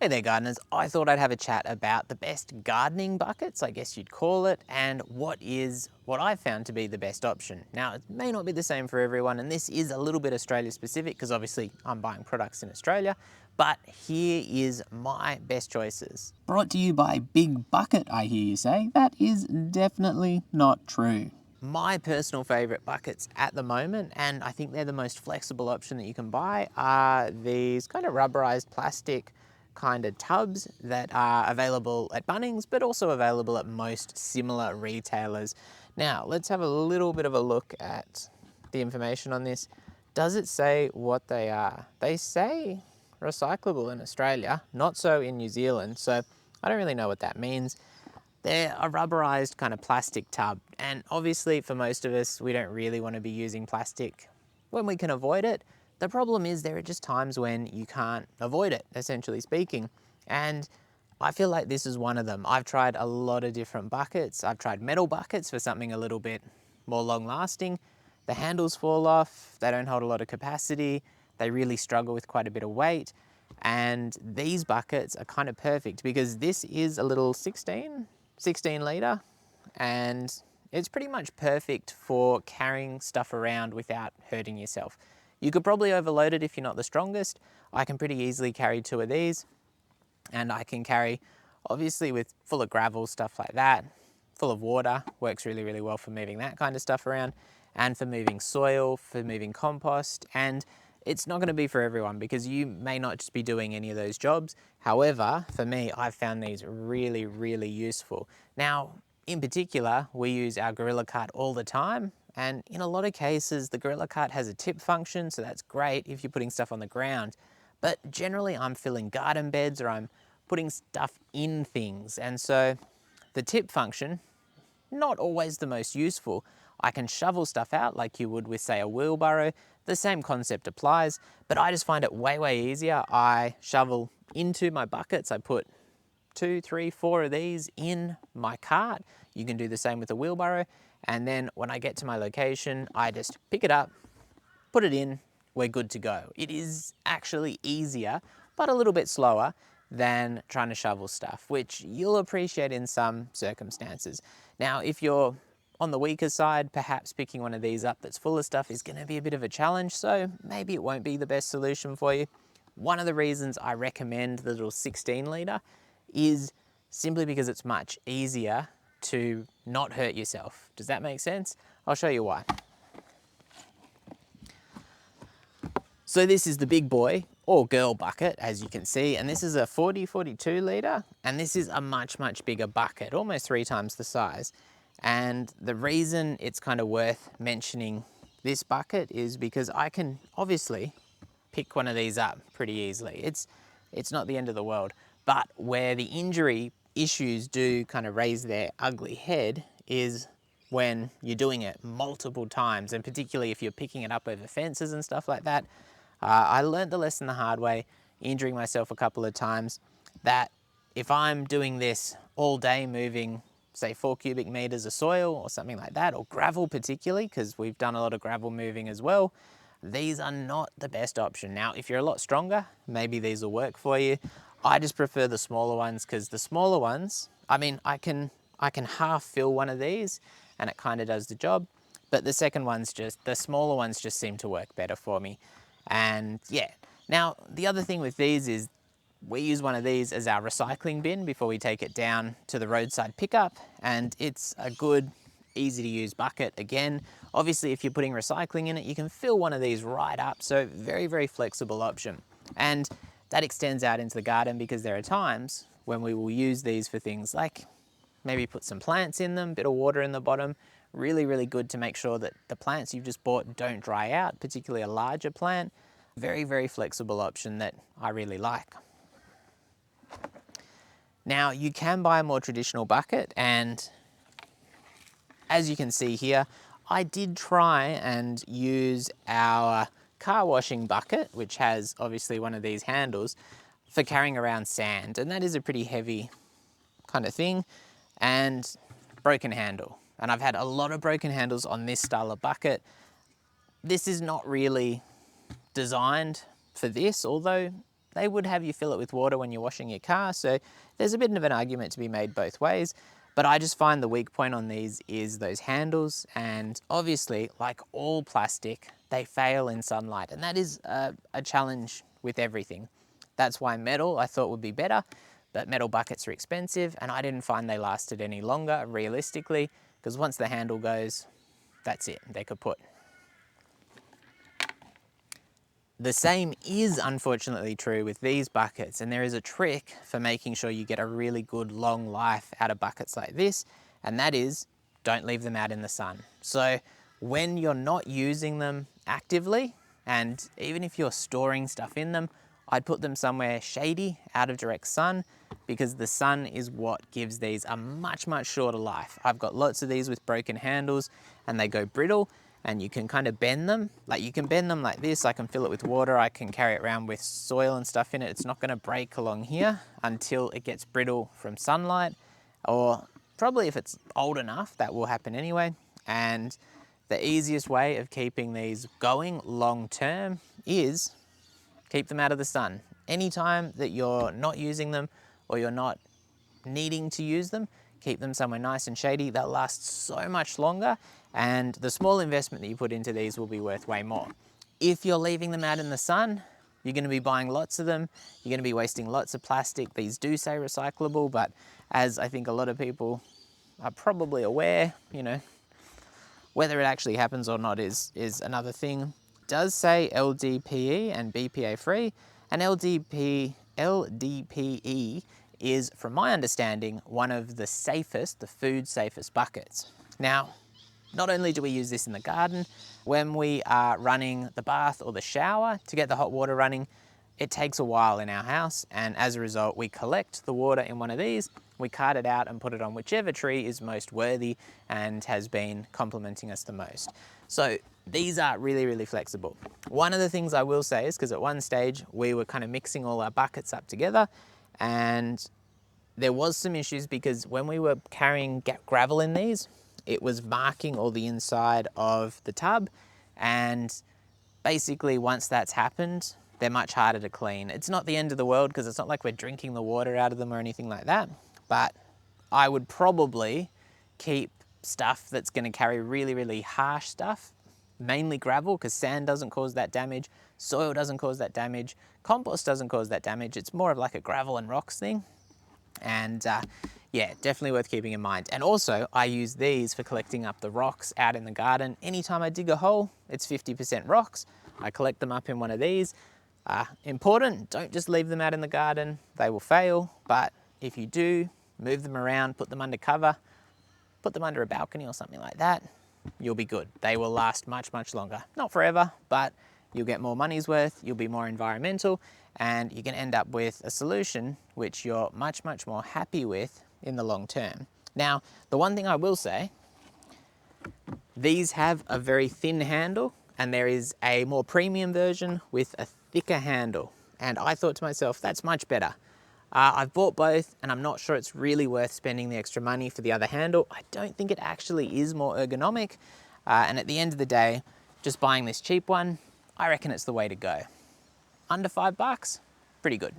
Hey there gardeners, I thought I'd have a chat about the best gardening buckets, I guess you'd call it, and what I've found to be the best option. Now, it may not be the same for everyone, and this is a little bit Australia specific because obviously I'm buying products in Australia, but here is my best choices. Brought to you by Big Bucket, I hear you say. That is definitely not true. My personal favourite buckets at the moment, and I think they're the most flexible option that you can buy, are these kind of rubberized plastic kind of tubs that are available at Bunnings, but also available at most similar retailers. Now, let's have a little bit of a look at the information on this. Does it say what they are? They say recyclable in Australia, not so in New Zealand, so I don't really know what that means. They're a rubberized kind of plastic tub, and obviously for most of us, we don't really want to be using plastic when we can avoid it. The problem is there are just times when you can't avoid it, essentially speaking, and I feel like this is one of them. I've tried a lot of different buckets. I've tried metal buckets for something a little bit more long lasting. The handles fall off, they don't hold a lot of capacity, they really struggle with quite a bit of weight, and these buckets are kind of perfect because this is a little 16 litre, and it's pretty much perfect for carrying stuff around without hurting yourself. You could probably overload it if you're not the strongest. I can pretty easily carry 2 of these, and I can carry, obviously with full of gravel, stuff like that, full of water, works really, really well for moving that kind of stuff around, and for moving soil, for moving compost, and it's not going to be for everyone because you may not just be doing any of those jobs. However, for me, I've found these really, really useful. Now, in particular, we use our Gorilla Cart all the time, and in a lot of cases, the Gorilla Cart has a tip function, so that's great if you're putting stuff on the ground. But generally, I'm filling garden beds or I'm putting stuff in things, and so the tip function, not always the most useful. I can shovel stuff out like you would with, say, a wheelbarrow. The same concept applies, but I just find it way, way easier. I shovel into my buckets. I put 2, 3, 4 of these in my cart. You can do the same with a wheelbarrow. And then when I get to my location, I just pick it up, put it in, we're good to go. It is actually easier, but a little bit slower than trying to shovel stuff, which you'll appreciate in some circumstances. Now, if you're on the weaker side, perhaps picking one of these up that's full of stuff is going to be a bit of a challenge, so maybe it won't be the best solution for you. One of the reasons I recommend the little 16 litre is simply because it's much easier to not hurt yourself. Does that make sense? I'll show you why. So this is the big boy or girl bucket, as you can see, and this is a 42 litre, and this is a much, much bigger bucket, almost 3 times the size. And the reason it's kind of worth mentioning this bucket is because I can obviously pick one of these up pretty easily. It's not the end of the world, but where the injury issues do kind of raise their ugly head is when you're doing it multiple times, and particularly if you're picking it up over fences and stuff like that. I learned the lesson the hard way, injuring myself a couple of times, that if I'm doing this all day moving, say 4 cubic meters of soil or something like that, or gravel particularly, because we've done a lot of gravel moving as well, these are not the best option. Now, if you're a lot stronger, maybe these will work for you. I just prefer the smaller ones because the smaller ones, I mean, I can half fill one of these and it kind of does the job, but the smaller ones just seem to work better for me. And yeah, now the other thing with these is we use one of these as our recycling bin before we take it down to the roadside pickup, and it's a good, easy to use bucket. Again, obviously if you're putting recycling in it, you can fill one of these right up, so very, very flexible option. And that extends out into the garden because there are times when we will use these for things like maybe put some plants in them, bit of water in the bottom. Really, really good to make sure that the plants you've just bought don't dry out, particularly a larger plant. Very, very flexible option that I really like. Now, you can buy a more traditional bucket, and as you can see here, I did try and use our car washing bucket, which has obviously one of these handles, for carrying around sand, and that is a pretty heavy kind of thing, and broken handle. And I've had a lot of broken handles on this style of bucket. This is not really designed for this, although they would have you fill it with water when you're washing your car. So there's a bit of an argument to be made both ways. But I just find the weak point on these is those handles. And obviously, like all plastic, they fail in sunlight. And that is a challenge with everything. That's why metal I thought would be better, but metal buckets are expensive and I didn't find they lasted any longer realistically, because once the handle goes, that's it, they could put. The same is unfortunately true with these buckets, and there is a trick for making sure you get a really good long life out of buckets like this, and that is don't leave them out in the sun. So when you're not using them actively, and even if you're storing stuff in them, I'd put them somewhere shady, out of direct sun, because the sun is what gives these a much, much shorter life. I've got lots of these with broken handles and they go brittle, and you can kind of bend them. Like you can bend them like this, I can fill it with water, I can carry it around with soil and stuff in it. It's not gonna break along here until it gets brittle from sunlight, or probably if it's old enough, that will happen anyway. And the easiest way of keeping these going long term is keep them out of the sun. Anytime that you're not using them or you're not needing to use them, keep them somewhere nice and shady. They'll last so much longer, and the small investment that you put into these will be worth way more. If you're leaving them out in the sun, you're going to be buying lots of them. You're going to be wasting lots of plastic. These do say recyclable, but as I think a lot of people are probably aware, you know, whether it actually happens or not is another thing. It does say LDPE and BPA free, and LDPE is, from my understanding, one of the safest, the food safest buckets. Now, not only do we use this in the garden, when we are running the bath or the shower to get the hot water running, it takes a while in our house, and as a result, we collect the water in one of these, we cart it out and put it on whichever tree is most worthy and has been complimenting us the most. So these are really, really flexible. One of the things I will say is, because at one stage we were kind of mixing all our buckets up together, and there was some issues because when we were carrying gravel in these, it was marking all the inside of the tub, and basically once that's happened, they're much harder to clean. It's not the end of the world because it's not like we're drinking the water out of them or anything like that, but I would probably keep stuff that's going to carry really, really harsh stuff, mainly gravel, because sand doesn't cause that damage, soil doesn't cause that damage, compost doesn't cause that damage. It's more of like a gravel and rocks thing. And yeah, definitely worth keeping in mind. And also I use these for collecting up the rocks out in the garden. Anytime I dig a hole, it's 50% rocks. I collect them up in one of these. Important, don't just leave them out in the garden. They will fail, but if you do, move them around, put them under cover, put them under a balcony or something like that, you'll be good. They will last much, much longer. Not forever, but you'll get more money's worth, you'll be more environmental, and you can end up with a solution which you're much, much more happy with in the long term. Now, the one thing I will say, these have a very thin handle, and there is a more premium version with a thicker handle. And I thought to myself, that's much better. I've bought both, and I'm not sure it's really worth spending the extra money for the other handle. I don't think it actually is more ergonomic. And at the end of the day, just buying this cheap one, I reckon it's the way to go. Under $5, pretty good.